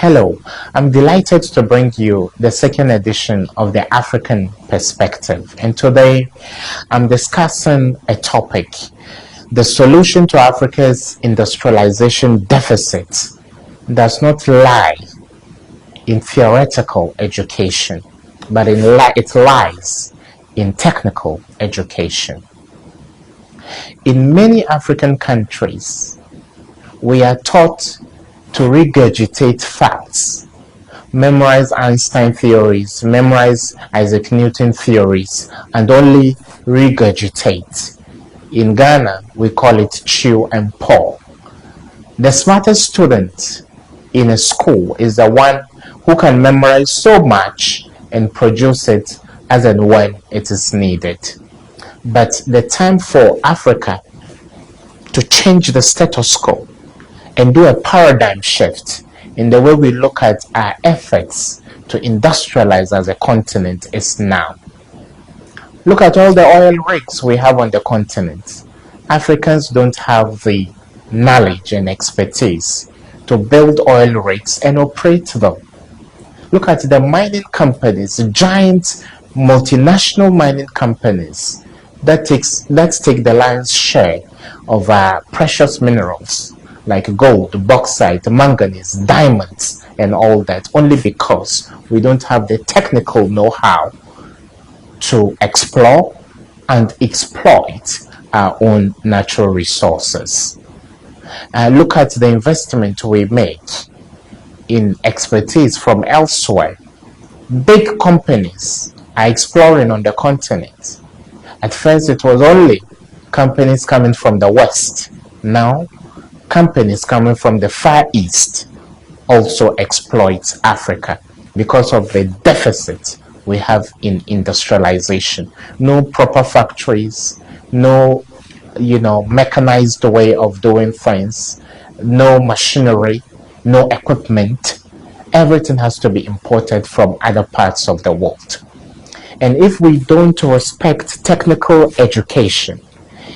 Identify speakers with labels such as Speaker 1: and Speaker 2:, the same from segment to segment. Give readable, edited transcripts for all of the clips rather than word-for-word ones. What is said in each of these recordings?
Speaker 1: Hello, I'm delighted to bring you the second edition of the African Perspective. And today I'm discussing a topic. The solution to Africa's industrialization deficit does not lie in theoretical education, but it lies in technical education. In many African countries, we are taught to regurgitate facts, memorize Einstein theories, memorize Isaac Newton theories, and only regurgitate. In Ghana, we call it chew and pour. The smartest student in a school is the one who can memorize so much and produce it as and when it is needed. But the time for Africa to change the status quo and do a paradigm shift in the way we look at our efforts to industrialize as a continent is now. Look at all the oil rigs we have on the continent. Africans don't have the knowledge and expertise to build oil rigs and operate them. Look at the mining companies, giant multinational mining companies that take the lion's share of our precious minerals like gold, bauxite, manganese, diamonds, and all that, only because we don't have the technical know-how to explore and exploit our own natural resources. Look at the investment we make in expertise from elsewhere. Big companies are exploring on the continent. At first, it was only companies coming from the West. Now, companies coming from the Far East also exploit Africa because of the deficit we have in industrialization. No proper factories, no mechanized way of doing things, no machinery, no equipment. Everything has to be imported from other parts of the world. And if we don't respect technical education,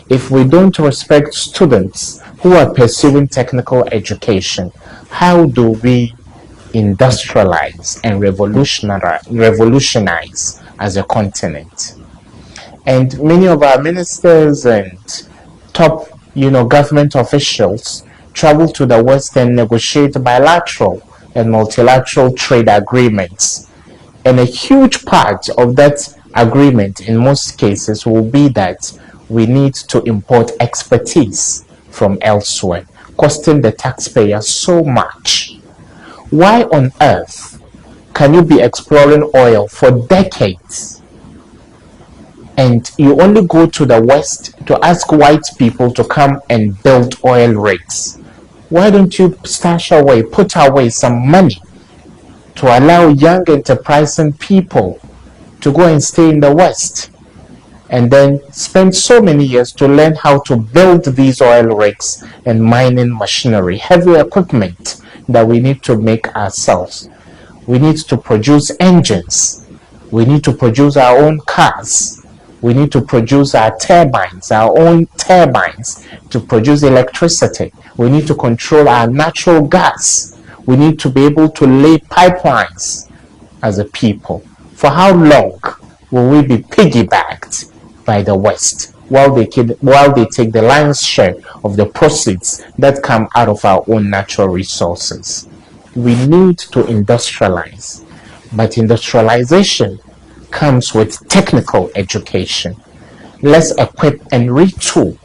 Speaker 1: if we don't respect students who are pursuing technical education, how do we industrialize and revolutionize as a continent? And many of our ministers and top, government officials travel to the West and negotiate bilateral and multilateral trade agreements. And a huge part of that agreement in most cases will be that we need to import expertise from elsewhere, costing the taxpayer so much. Why on earth can you be exploring oil for decades and you only go to the West to ask white people to come and build oil rigs? Why don't you put away some money to allow young enterprising people to go and stay in the West and then spend so many years to learn how to build these oil rigs and mining machinery, heavy equipment that we need to make ourselves? We need to produce engines. We need to produce our own cars. We need to produce our own turbines to produce electricity. We need to control our natural gas. We need to be able to lay pipelines as a people. For how long will we be piggybacked by the West while they take the lion's share of the proceeds that come out of our own natural resources? We need to industrialize, but industrialization comes with technical education. Let's equip and retool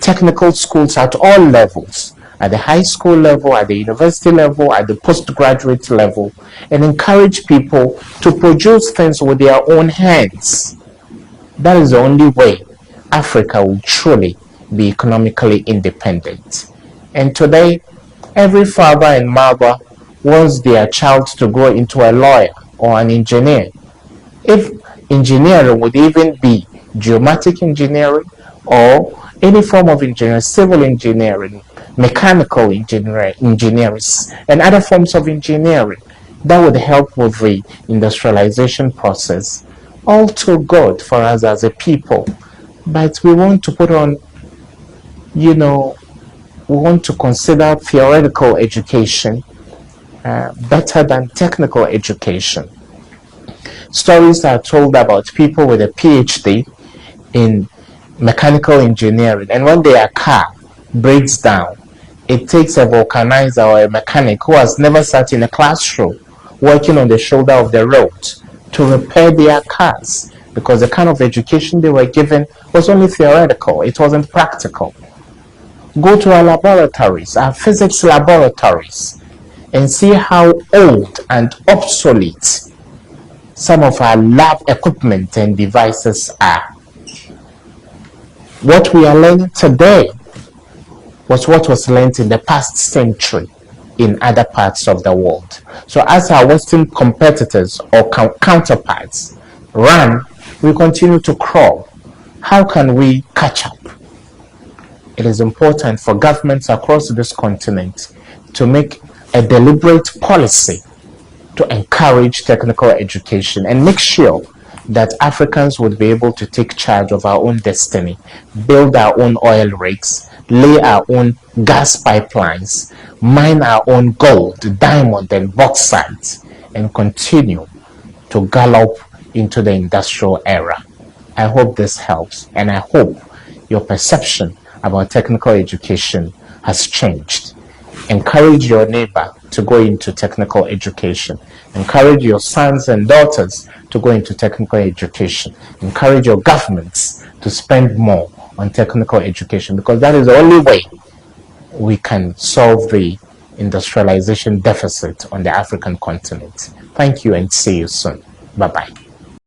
Speaker 1: technical schools at all levels, at the high school level, at the university level, at the postgraduate level, and encourage people to produce things with their own hands. That is the only way Africa will truly be economically independent. And today, every father and mother wants their child to grow into a lawyer or an engineer. If engineering would even be geomatic engineering or any form of engineering, civil engineering, mechanical engineering, and other forms of engineering, that would help with the industrialization process. All too good for us as a people. But we want to put on, we want to consider theoretical education better than technical education. Stories are told about people with a PhD in mechanical engineering, and when their car breaks down, it takes a vulcanizer or a mechanic who has never sat in a classroom working on the shoulder of the road to repair their cars, because the kind of education they were given was only theoretical, it wasn't practical. Go to our laboratories, our physics laboratories, and see how old and obsolete some of our lab equipment and devices are. What we are learning today was what was learned in the past century in other parts of the world. So as our Western competitors or counterparts run, we continue to crawl. How can we catch up? It is important for governments across this continent to make a deliberate policy to encourage technical education and make sure that Africans would be able to take charge of our own destiny, build our own oil rigs, lay our own gas pipelines, mine our own gold, diamond, and bauxite, and continue to gallop into the industrial era. I hope this helps, and I hope your perception about technical education has changed. Encourage your neighbor to go into technical education. Encourage your sons and daughters to go into technical education. Encourage your governments to spend more on technical education, because that is the only way we can solve the industrialization deficit on the African continent. Thank you and see you soon. Bye-bye.